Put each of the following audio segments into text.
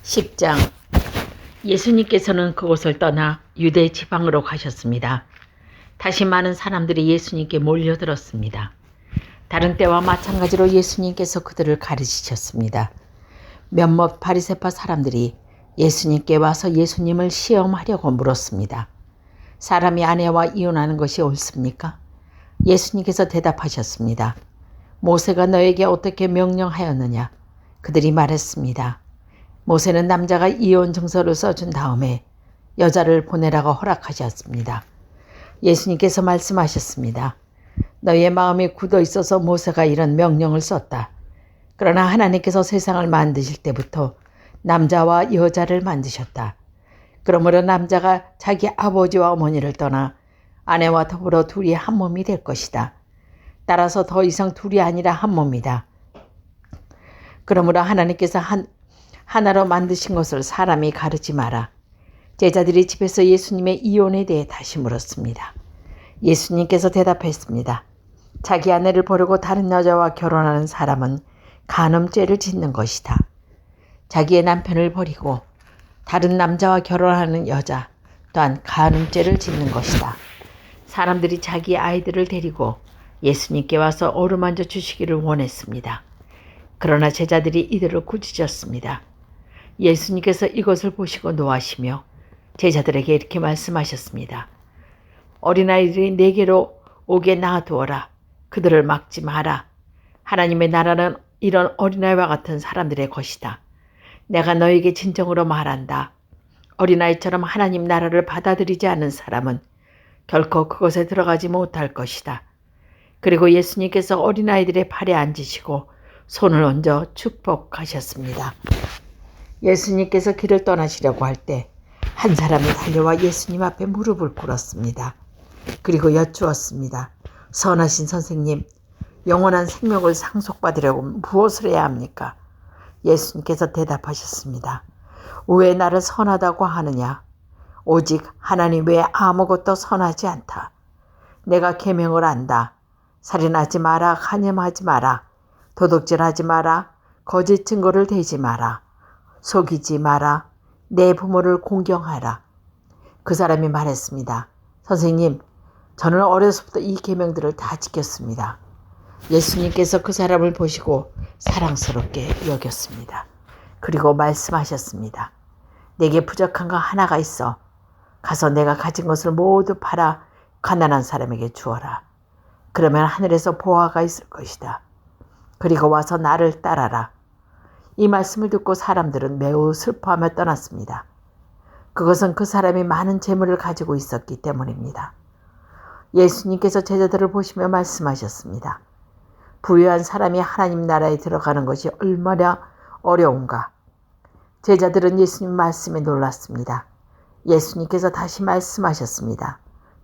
10장. 예수님께서는 그곳을 떠나 유대 지방으로 가셨습니다. 다시 많은 사람들이 예수님께 몰려들었습니다. 다른 때와 마찬가지로 예수님께서 그들을 가르치셨습니다. 몇몇 바리새파 사람들이 예수님께 와서 예수님을 시험하려고 물었습니다. 사람이 아내와 이혼하는 것이 옳습니까? 예수님께서 대답하셨습니다. 모세가 너에게 어떻게 명령하였느냐? 그들이 말했습니다. 모세는 남자가 이혼 증서를 써준 다음에 여자를 보내라고 허락하셨습니다. 예수님께서 말씀하셨습니다. 너희의 마음이 굳어 있어서 모세가 이런 명령을 썼다. 그러나 하나님께서 세상을 만드실 때부터 남자와 여자를 만드셨다. 그러므로 남자가 자기 아버지와 어머니를 떠나 아내와 더불어 둘이 한 몸이 될 것이다. 따라서 더 이상 둘이 아니라 한 몸이다. 그러므로 하나님께서 하나로 만드신 것을 사람이 가르지 마라. 제자들이 집에서 예수님의 이혼에 대해 다시 물었습니다. 예수님께서 대답했습니다. 자기 아내를 버리고 다른 여자와 결혼하는 사람은 간음죄를 짓는 것이다. 자기의 남편을 버리고 다른 남자와 결혼하는 여자 또한 간음죄를 짓는 것이다. 사람들이 자기 아이들을 데리고 예수님께 와서 어루만져 주시기를 원했습니다. 그러나 제자들이 이들을 꾸짖었습니다. 예수님께서 이것을 보시고 노하시며 제자들에게 이렇게 말씀하셨습니다. 어린아이들이 내게로 오게 놔두어라. 그들을 막지 마라. 하나님의 나라는 이런 어린아이와 같은 사람들의 것이다. 내가 너에게 진정으로 말한다. 어린아이처럼 하나님 나라를 받아들이지 않는 사람은 결코 그것에 들어가지 못할 것이다. 그리고 예수님께서 어린아이들의 팔에 앉으시고 손을 얹어 축복하셨습니다. 예수님께서 길을 떠나시려고 할 때 한 사람이 달려와 예수님 앞에 무릎을 꿇었습니다. 그리고 여쭈었습니다. 선하신 선생님, 영원한 생명을 상속받으려고 무엇을 해야 합니까? 예수님께서 대답하셨습니다. 왜 나를 선하다고 하느냐? 오직 하나님 외에 아무것도 선하지 않다. 내가 계명을 안다. 살인하지 마라, 간염하지 마라, 도둑질하지 마라, 거짓 증거를 대지 마라, 속이지 마라, 내 부모를 공경하라. 그 사람이 말했습니다. 선생님, 저는 어려서부터 이 계명들을 다 지켰습니다. 예수님께서 그 사람을 보시고 사랑스럽게 여겼습니다. 그리고 말씀하셨습니다. 내게 부족한 거 하나가 있어. 가서 내가 가진 것을 모두 팔아 가난한 사람에게 주어라. 그러면 하늘에서 보화가 있을 것이다. 그리고 와서 나를 따라라. 이 말씀을 듣고 사람들은 매우 슬퍼하며 떠났습니다. 그것은 그 사람이 많은 재물을 가지고 있었기 때문입니다. 예수님께서 제자들을 보시며 말씀하셨습니다. 부유한 사람이 하나님 나라에 들어가는 것이 얼마나 어려운가. 제자들은 예수님 말씀에 놀랐습니다. 예수님께서 다시 말씀하셨습니다.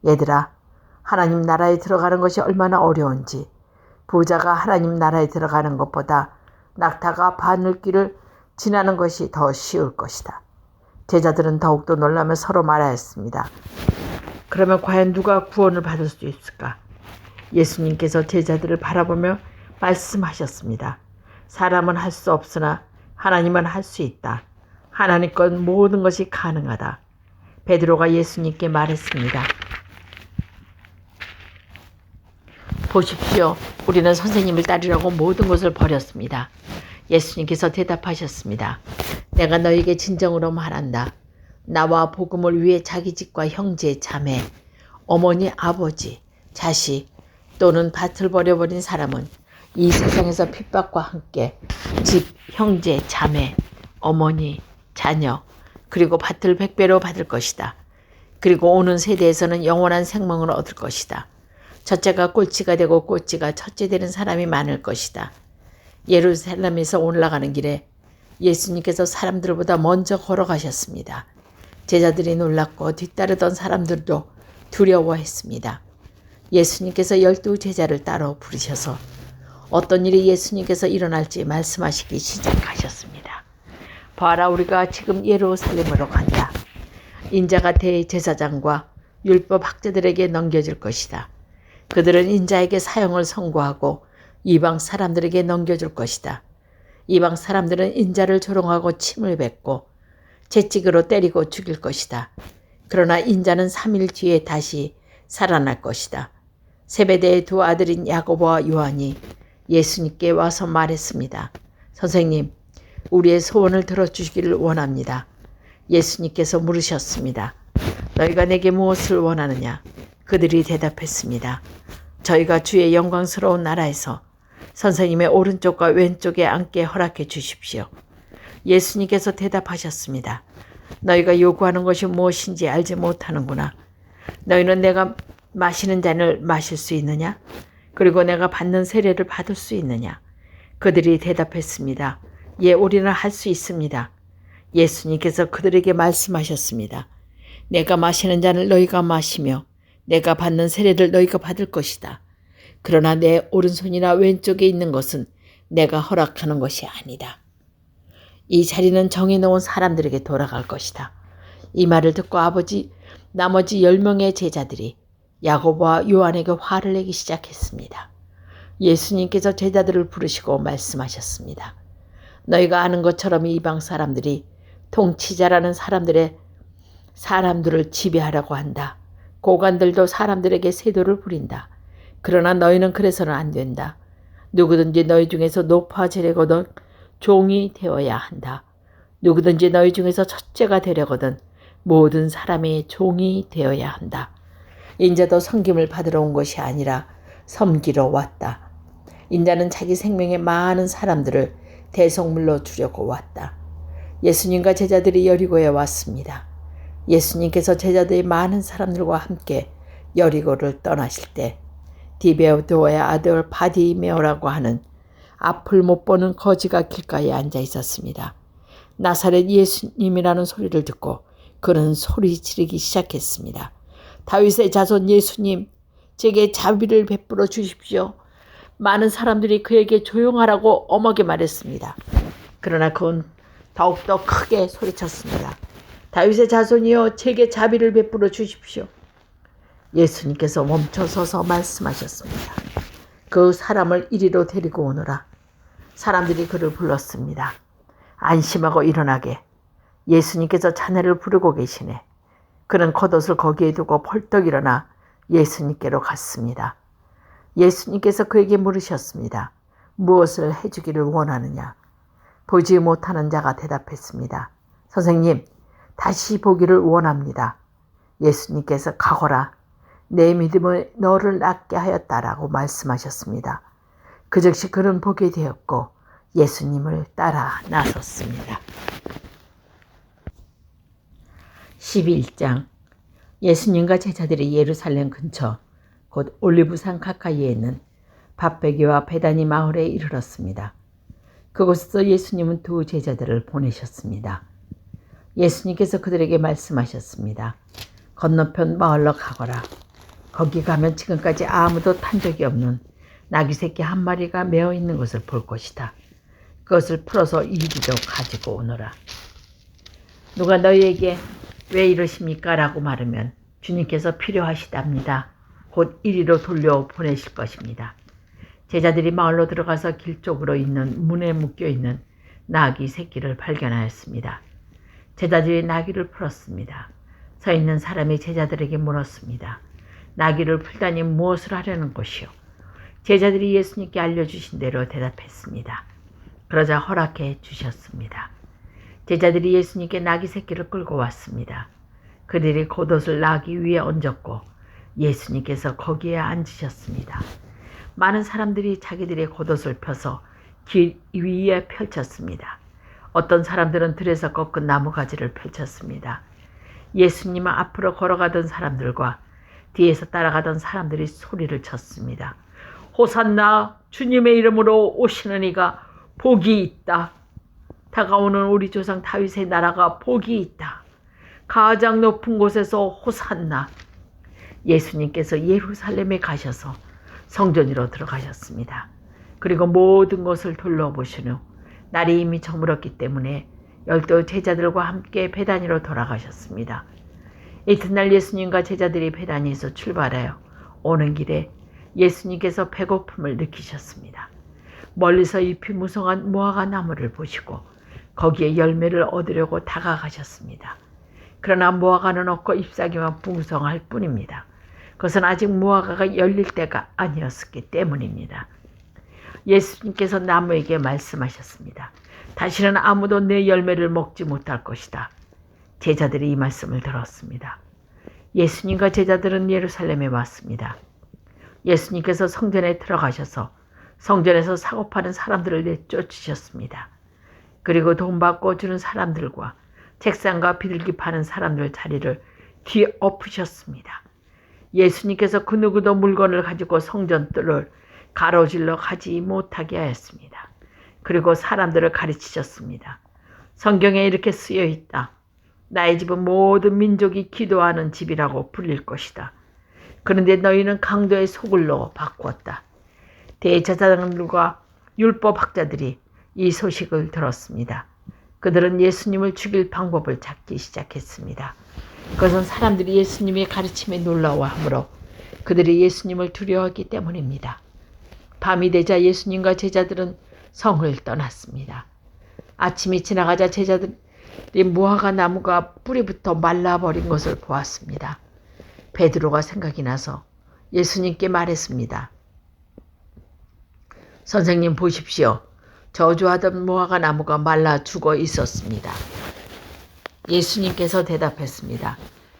얘들아, 하나님 나라에 들어가는 것이 얼마나 어려운지 부자가 하나님 나라에 들어가는 것보다 낙타가 바늘길을 지나는 것이 더 쉬울 것이다. 제자들은 더욱더 놀라며 서로 말하였습니다. 그러면 과연 누가 구원을 받을 수 있을까? 예수님께서 제자들을 바라보며 말씀하셨습니다. 사람은 할 수 없으나 하나님은 할 수 있다. 하나님 것 모든 것이 가능하다. 베드로가 예수님께 말했습니다. 보십시오. 우리는 선생님을 따르려고 모든 것을 버렸습니다. 예수님께서 대답하셨습니다. 내가 너에게 진정으로 말한다. 나와 복음을 위해 자기 집과 형제, 자매, 어머니, 아버지, 자식 또는 밭을 버려버린 사람은 이 세상에서 핍박과 함께 집, 형제, 자매, 어머니, 자녀 그리고 밭을 100배로 받을 것이다. 그리고 오는 세대에서는 영원한 생명을 얻을 것이다. 첫째가 꼴찌가 되고 꼴찌가 첫째 되는 사람이 많을 것이다. 예루살렘에서 올라가는 길에 예수님께서 사람들보다 먼저 걸어가셨습니다. 제자들이 놀랐고 뒤따르던 사람들도 두려워했습니다. 예수님께서 12 제자를 따로 부르셔서 어떤 일이 예수님께서 일어날지 말씀하시기 시작하셨습니다. 봐라, 우리가 지금 예루살렘으로 간다. 인자가 대제사장과 율법 학자들에게 넘겨질 것이다. 그들은 인자에게 사형을 선고하고 이방 사람들에게 넘겨줄 것이다. 이방 사람들은 인자를 조롱하고 침을 뱉고 채찍으로 때리고 죽일 것이다. 그러나 인자는 3일 뒤에 다시 살아날 것이다. 세베대의 두 아들인 야고보와 요한이 예수님께 와서 말했습니다. 선생님, 우리의 소원을 들어주시기를 원합니다. 예수님께서 물으셨습니다. 너희가 내게 무엇을 원하느냐? 그들이 대답했습니다. 저희가 주의 영광스러운 나라에서 선생님의 오른쪽과 왼쪽에 앉게 허락해 주십시오. 예수님께서 대답하셨습니다. 너희가 요구하는 것이 무엇인지 알지 못하는구나. 너희는 내가 마시는 잔을 마실 수 있느냐? 그리고 내가 받는 세례를 받을 수 있느냐? 그들이 대답했습니다. 예, 우리는 할 수 있습니다. 예수님께서 그들에게 말씀하셨습니다. 내가 마시는 잔을 너희가 마시며 내가 받는 세례를 너희가 받을 것이다. 그러나 내 오른손이나 왼쪽에 있는 것은 내가 허락하는 것이 아니다. 이 자리는 정해놓은 사람들에게 돌아갈 것이다. 이 말을 듣고 나머지 10명의 제자들이 야고보와 요한에게 화를 내기 시작했습니다. 예수님께서 제자들을 부르시고 말씀하셨습니다. 너희가 아는 것처럼 이방 사람들이 통치자라는 사람들을 지배하려고 한다. 고관들도 사람들에게 세도를 부린다. 그러나 너희는 그래서는 안 된다. 누구든지 너희 중에서 높아지려거든 종이 되어야 한다. 누구든지 너희 중에서 첫째가 되려거든 모든 사람의 종이 되어야 한다. 인자도 섬김을 받으러 온 것이 아니라 섬기러 왔다. 인자는 자기 생명의 많은 사람들을 대속물로 주려고 왔다. 예수님과 제자들이 여리고에 왔습니다. 예수님께서 제자들의 많은 사람들과 함께 여리고를 떠나실 때 디베오도의 아들 바디메오라고 하는 앞을 못 보는 거지가 길가에 앉아 있었습니다. 나사렛 예수님이라는 소리를 듣고 그는 소리 지르기 시작했습니다. 다윗의 자손 예수님, 제게 자비를 베풀어 주십시오. 많은 사람들이 그에게 조용하라고 엄하게 말했습니다. 그러나 그는 더욱더 크게 소리쳤습니다. 다윗의 자손이여, 제게 자비를 베풀어 주십시오. 예수님께서 멈춰서서 말씀하셨습니다. 그 사람을 이리로 데리고 오너라. 사람들이 그를 불렀습니다. 안심하고 일어나게. 예수님께서 자네를 부르고 계시네. 그는 겉옷을 거기에 두고 벌떡 일어나 예수님께로 갔습니다. 예수님께서 그에게 물으셨습니다. 무엇을 해주기를 원하느냐? 보지 못하는 자가 대답했습니다. 선생님, 다시 보기를 원합니다. 예수님께서 가거라. 내 믿음이 너를 낫게 하였다라고 말씀하셨습니다. 그 즉시 그는 보게 되었고 예수님을 따라 나섰습니다. 11장. 예수님과 제자들이 예루살렘 근처 곧 올리브산 가까이에 있는 밭베기와 베다니 마을에 이르렀습니다. 그곳에서 예수님은 두 제자들을 보내셨습니다. 예수님께서 그들에게 말씀하셨습니다. 건너편 마을로 가거라. 거기 가면 지금까지 아무도 탄 적이 없는 나귀 새끼 한 마리가 메어 있는 것을 볼 것이다. 그것을 풀어서 이리로 가지고 오너라. 누가 너희에게 왜 이러십니까? 라고 말하면 주님께서 필요하시답니다. 곧 이리로 돌려 보내실 것입니다. 제자들이 마을로 들어가서 길 쪽으로 있는 문에 묶여있는 나귀 새끼를 발견하였습니다. 제자들이 나귀를 풀었습니다. 서 있는 사람이 제자들에게 물었습니다. 나귀를 풀다니 무엇을 하려는 것이요? 제자들이 예수님께 알려주신 대로 대답했습니다. 그러자 허락해 주셨습니다. 제자들이 예수님께 나귀 새끼를 끌고 왔습니다. 그들이 겉옷을 나귀 위에 얹었고 예수님께서 거기에 앉으셨습니다. 많은 사람들이 자기들의 겉옷을 펴서 길 위에 펼쳤습니다. 어떤 사람들은 들에서 꺾은 나무가지를 펼쳤습니다. 예수님은 앞으로 걸어가던 사람들과 뒤에서 따라가던 사람들이 소리를 쳤습니다. 호산나, 주님의 이름으로 오시는 이가 복이 있다. 다가오는 우리 조상 다윗의 나라가 복이 있다. 가장 높은 곳에서 호산나. 예수님께서 예루살렘에 가셔서 성전으로 들어가셨습니다. 그리고 모든 것을 둘러보신 후 날이 이미 저물었기 때문에 12 제자들과 함께 베다니로 돌아가셨습니다. 이튿날 예수님과 제자들이 베다니에서 출발하여 오는 길에 예수님께서 배고픔을 느끼셨습니다. 멀리서 잎이 무성한 무화과 나무를 보시고 거기에 열매를 얻으려고 다가가셨습니다. 그러나 무화과는 없고 잎사귀만 풍성할 뿐입니다. 그것은 아직 무화과가 열릴 때가 아니었기 때문입니다. 예수님께서 나무에게 말씀하셨습니다. 다시는 아무도 내 열매를 먹지 못할 것이다. 제자들이 이 말씀을 들었습니다. 예수님과 제자들은 예루살렘에 왔습니다. 예수님께서 성전에 들어가셔서 성전에서 사고파는 사람들을 내쫓으셨습니다. 그리고 돈 받고 주는 사람들과 책상과 비둘기 파는 사람들 자리를 뒤엎으셨습니다. 예수님께서 그 누구도 물건을 가지고 성전 뜰을 가로질러 가지 못하게 하였습니다. 그리고 사람들을 가르치셨습니다. 성경에 이렇게 쓰여 있다. 나의 집은 모든 민족이 기도하는 집이라고 불릴 것이다. 그런데 너희는 강도의 소굴로 바꾸었다. 대제사장들과 율법학자들이 이 소식을 들었습니다. 그들은 예수님을 죽일 방법을 찾기 시작했습니다. 그것은 사람들이 예수님의 가르침에 놀라워하므로 그들이 예수님을 두려워하기 때문입니다. 밤이 되자 예수님과 제자들은 성을 떠났습니다. 아침이 지나가자 제자들이 무화과 나무가 뿌리부터 말라버린 것을 보았습니다. 베드로가 생각이 나서 예수님께 말했습니다. 선생님 보십시오. 저주하던 무화과 나무가 말라 죽어 있었습니다. 예수님께서 대답했습니다.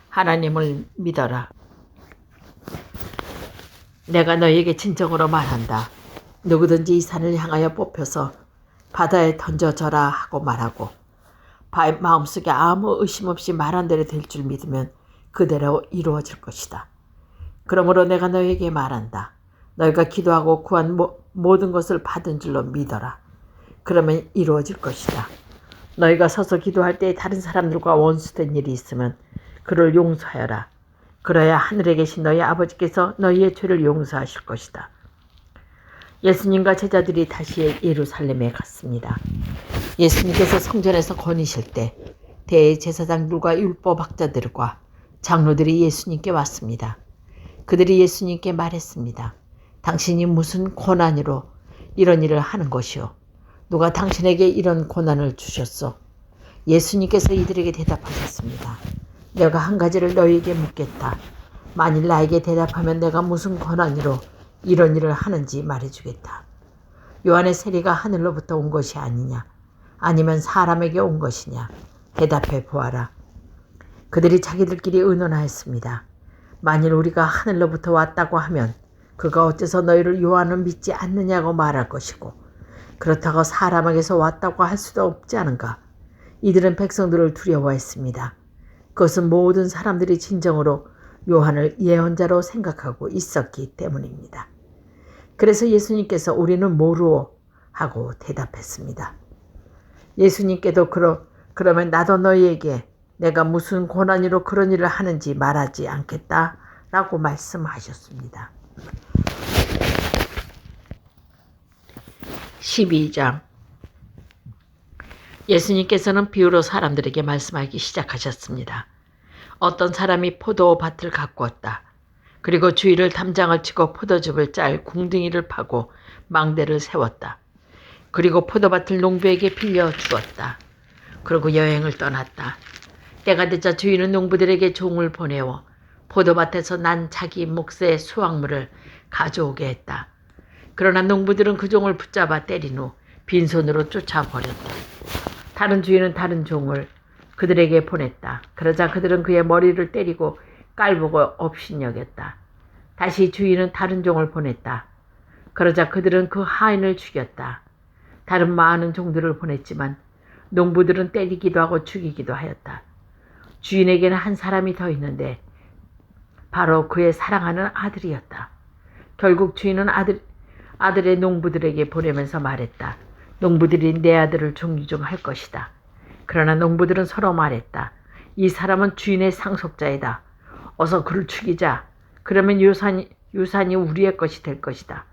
하나님을 믿어라. 내가 너에게 진정으로 말한다. 누구든지 이 산을 향하여 뽑혀서 바다에 던져져라 하고 말하고 마음속에 아무 의심 없이 말한 대로 될 줄 믿으면 그대로 이루어질 것이다. 그러므로 내가 너에게 말한다. 너희가 기도하고 구한 모든 것을 받은 줄로 믿어라. 그러면 이루어질 것이다. 너희가 서서 기도할 때 다른 사람들과 원수된 일이 있으면 그를 용서하여라. 그래야 하늘에 계신 너희 아버지께서 너희의 죄를 용서하실 것이다. 예수님과 제자들이 다시 예루살렘에 갔습니다. 예수님께서 성전에서 거니실 때 대제사장들과 율법학자들과 장로들이 예수님께 왔습니다. 그들이 예수님께 말했습니다. 당신이 무슨 고난으로 이런 일을 하는 것이오? 누가 당신에게 이런 고난을 주셨소? 예수님께서 이들에게 대답하셨습니다. 내가 한 가지를 너희에게 묻겠다. 만일 나에게 대답하면 내가 무슨 고난으로 이런 일을 하는지 말해주겠다. 요한의 세리가 하늘로부터 온 것이 아니냐? 아니면 사람에게 온 것이냐? 대답해 보아라. 그들이 자기들끼리 의논하였습니다. 만일 우리가 하늘로부터 왔다고 하면 그가 어째서 너희를 요한을 믿지 않느냐고 말할 것이고 그렇다고 사람에게서 왔다고 할 수도 없지 않은가? 이들은 백성들을 두려워했습니다. 그것은 모든 사람들이 진정으로 요한을 예언자로 생각하고 있었기 때문입니다. 그래서 예수님께서 우리는 모르오 하고 대답했습니다. 예수님께도 그러면 나도 너희에게 내가 무슨 고난으로 그런 일을 하는지 말하지 않겠다라고 말씀하셨습니다. 12장 예수님께서는 비유로 사람들에게 말씀하기 시작하셨습니다. 어떤 사람이 포도밭을 가꾸었다. 그리고 주위를 담장을 치고 포도즙을 짤 궁둥이를 파고 망대를 세웠다. 그리고 포도밭을 농부에게 빌려 주었다. 그리고 여행을 떠났다. 때가 되자 주인은 농부들에게 종을 보내어 포도밭에서 난 자기 몫의 수확물을 가져오게 했다. 그러나 농부들은 그 종을 붙잡아 때린 후 빈손으로 쫓아버렸다. 다른 주인은 다른 종을 그들에게 보냈다. 그러자 그들은 그의 머리를 때리고 깔보고 업신여겼다. 다시 주인은 다른 종을 보냈다. 그러자 그들은 그 하인을 죽였다. 다른 많은 종들을 보냈지만 농부들은 때리기도 하고 죽이기도 하였다. 주인에게는 한 사람이 더 있는데 바로 그의 사랑하는 아들이었다. 결국 주인은 아들의 농부들에게 보내면서 말했다. 농부들이 내 아들을 종류종할 것이다. 그러나 농부들은 서로 말했다. 이 사람은 주인의 상속자이다. 어서 그를 죽이자. 그러면 유산이 우리의 것이 될 것이다.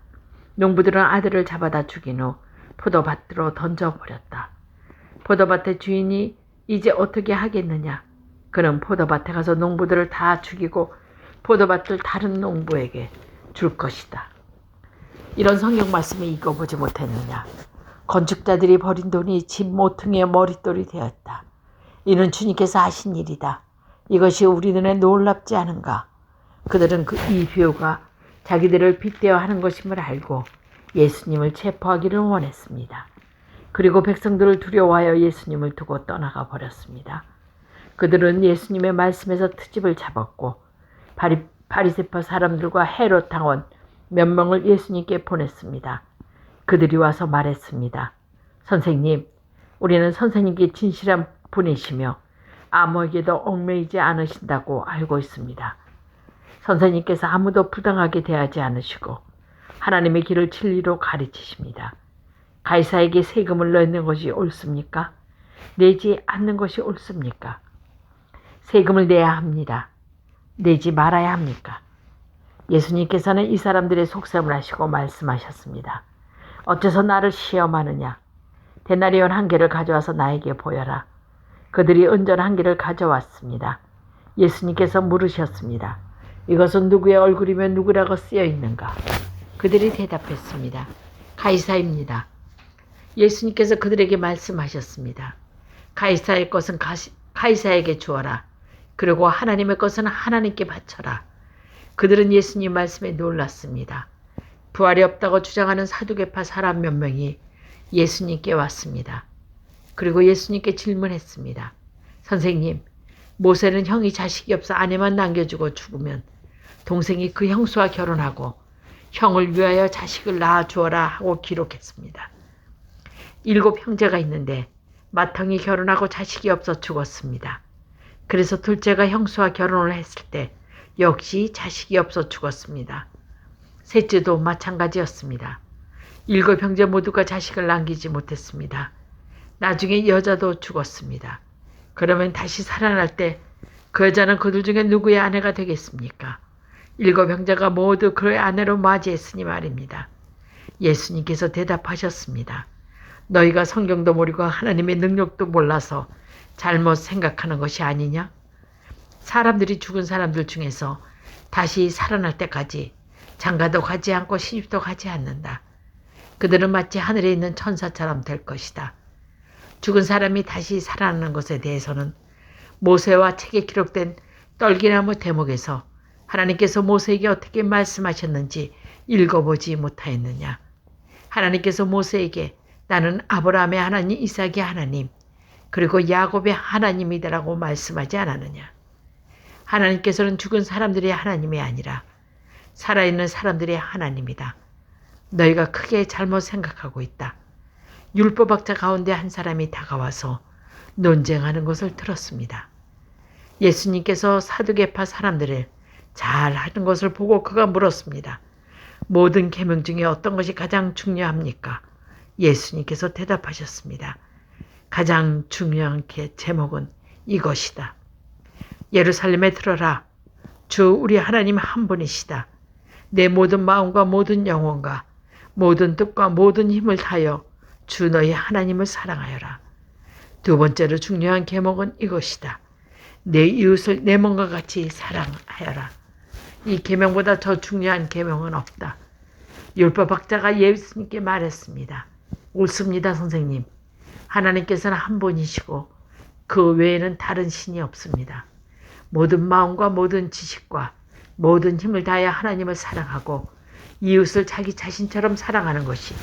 농부들은 아들을 잡아다 죽인 후 포도밭으로 던져버렸다. 포도밭의 주인이 이제 어떻게 하겠느냐. 그는 포도밭에 가서 농부들을 다 죽이고 포도밭을 다른 농부에게 줄 것이다. 이런 성경 말씀을 읽어보지 못했느냐. 건축자들이 버린 돈이 집 모퉁이의 머릿돌이 되었다. 이는 주님께서 하신 일이다. 이것이 우리 눈에 놀랍지 않은가. 그들은 이 비유가 자기들을 빗대어 하는 것임을 알고 예수님을 체포하기를 원했습니다. 그리고 백성들을 두려워하여 예수님을 두고 떠나가 버렸습니다. 그들은 예수님의 말씀에서 트집을 잡았고 바리새파 사람들과 헤롯 당원 몇 명을 예수님께 보냈습니다. 그들이 와서 말했습니다. 선생님, 우리는 선생님께 진실한 분이시며 아무에게도 얽매이지 않으신다고 알고 있습니다. 선생님께서 아무도 부당하게 대하지 않으시고 하나님의 길을 진리로 가르치십니다. 가이사에게 세금을 내는 것이 옳습니까? 내지 않는 것이 옳습니까? 세금을 내야 합니다. 내지 말아야 합니까? 예수님께서는 이 사람들의 속셈을 하시고 말씀하셨습니다. 어째서 나를 시험하느냐? 데나리온 한 개를 가져와서 나에게 보여라. 그들이 은전 한 개를 가져왔습니다. 예수님께서 물으셨습니다. 이것은 누구의 얼굴이며 누구라고 쓰여 있는가? 그들이 대답했습니다. 가이사입니다. 예수님께서 그들에게 말씀하셨습니다. 가이사의 것은 가이사에게 주어라. 그리고 하나님의 것은 하나님께 바쳐라. 그들은 예수님 말씀에 놀랐습니다. 부활이 없다고 주장하는 사두개파 사람 몇 명이 예수님께 왔습니다. 그리고 예수님께 질문했습니다. 선생님, 모세는 형이 자식이 없어 아내만 남겨주고 죽으면 동생이 그 형수와 결혼하고 형을 위하여 자식을 낳아 주어라 하고 기록했습니다. 7 형제가 있는데 맏형이 결혼하고 자식이 없어 죽었습니다. 그래서 둘째가 형수와 결혼을 했을 때 역시 자식이 없어 죽었습니다. 셋째도 마찬가지였습니다. 7 형제 모두가 자식을 남기지 못했습니다. 나중에 여자도 죽었습니다. 그러면 다시 살아날 때 그 여자는 그들 중에 누구의 아내가 되겠습니까? 7 형제가 모두 그의 아내로 맞이했으니 말입니다. 예수님께서 대답하셨습니다. 너희가 성경도 모르고 하나님의 능력도 몰라서 잘못 생각하는 것이 아니냐? 사람들이 죽은 사람들 중에서 다시 살아날 때까지 장가도 가지 않고 시집도 가지 않는다. 그들은 마치 하늘에 있는 천사처럼 될 것이다. 죽은 사람이 다시 살아나는 것에 대해서는 모세와 책에 기록된 떨기나무 대목에서 하나님께서 모세에게 어떻게 말씀하셨는지 읽어보지 못하였느냐. 하나님께서 모세에게 나는 아브라함의 하나님, 이삭의 하나님, 그리고 야곱의 하나님이다라고 말씀하지 않았느냐. 하나님께서는 죽은 사람들의 하나님이 아니라 살아있는 사람들의 하나님이다. 너희가 크게 잘못 생각하고 있다. 율법학자 가운데 한 사람이 다가와서 논쟁하는 것을 들었습니다. 예수님께서 사두개파 사람들을 잘하는 것을 보고 그가 물었습니다. 모든 계명 중에 어떤 것이 가장 중요합니까? 예수님께서 대답하셨습니다. 가장 중요한 제목은 이것이다. 예루살렘에 들어라. 주 우리 하나님 한 분이시다. 내 모든 마음과 모든 영혼과 모든 뜻과 모든 힘을 다하여 주 너희 하나님을 사랑하여라. 2번째로 중요한 계명은 이것이다. 내 이웃을 내 몸과 같이 사랑하여라. 이 계명보다 더 중요한 계명은 없다. 율법학자가 예수님께 말했습니다. 옳습니다, 선생님. 하나님께서는 한 분이시고 그 외에는 다른 신이 없습니다. 모든 마음과 모든 지식과 모든 힘을 다하여 하나님을 사랑하고 이웃을 자기 자신처럼 사랑하는 것이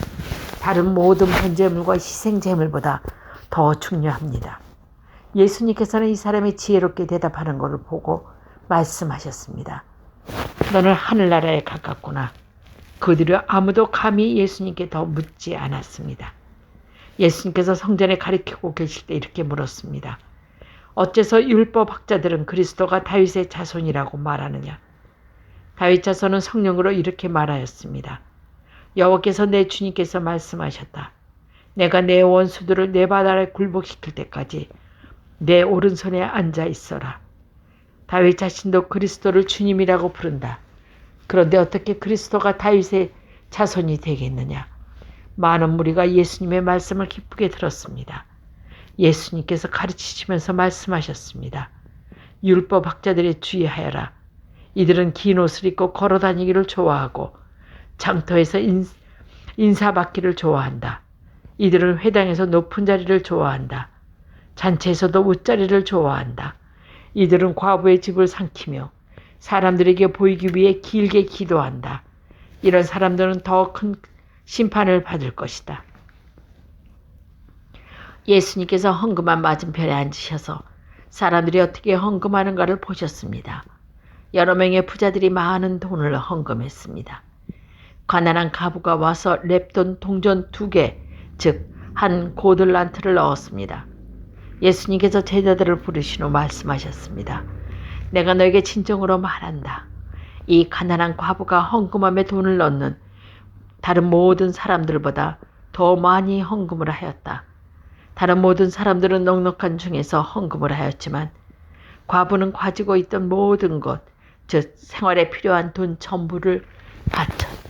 다른 모든 번제물과 희생제물보다 더 중요합니다. 예수님께서는 이 사람이 지혜롭게 대답하는 것을 보고 말씀하셨습니다. 너는 하늘나라에 가깝구나. 그들이 아무도 감히 예수님께 더 묻지 않았습니다. 예수님께서 성전에 가리키고 계실 때 이렇게 물었습니다. 어째서 율법학자들은 그리스도가 다윗의 자손이라고 말하느냐? 다윗 자손은 성령으로 이렇게 말하였습니다. 여호와께서 내 주님께서 말씀하셨다. 내가 내 원수들을 내 발 아래 굴복시킬 때까지 내 오른손에 앉아 있어라. 다윗 자신도 그리스도를 주님이라고 부른다. 그런데 어떻게 그리스도가 다윗의 자손이 되겠느냐? 많은 무리가 예수님의 말씀을 기쁘게 들었습니다. 예수님께서 가르치시면서 말씀하셨습니다. 율법학자들에 주의하여라. 이들은 긴 옷을 입고 걸어다니기를 좋아하고 장터에서 인사받기를 좋아한다. 이들은 회당에서 높은 자리를 좋아한다. 잔치에서도 웃자리를 좋아한다. 이들은 과부의 집을 삼키며 사람들에게 보이기 위해 길게 기도한다. 이런 사람들은 더 큰 심판을 받을 것이다. 예수님께서 헌금함 맞은편에 앉으셔서 사람들이 어떻게 헌금하는가를 보셨습니다. 여러 명의 부자들이 많은 돈을 헌금했습니다. 가난한 가부가 와서 렙돈 동전 2개, 즉 한 고들란트를 넣었습니다. 예수님께서 제자들을 부르신 후 말씀하셨습니다. 내가 너에게 진정으로 말한다. 이 가난한 과부가 헌금함에 돈을 넣는 다른 모든 사람들보다 더 많이 헌금을 하였다. 다른 모든 사람들은 넉넉한 중에서 헌금을 하였지만 과부는 가지고 있던 모든 것, 즉 생활에 필요한 돈 전부를 바쳤다.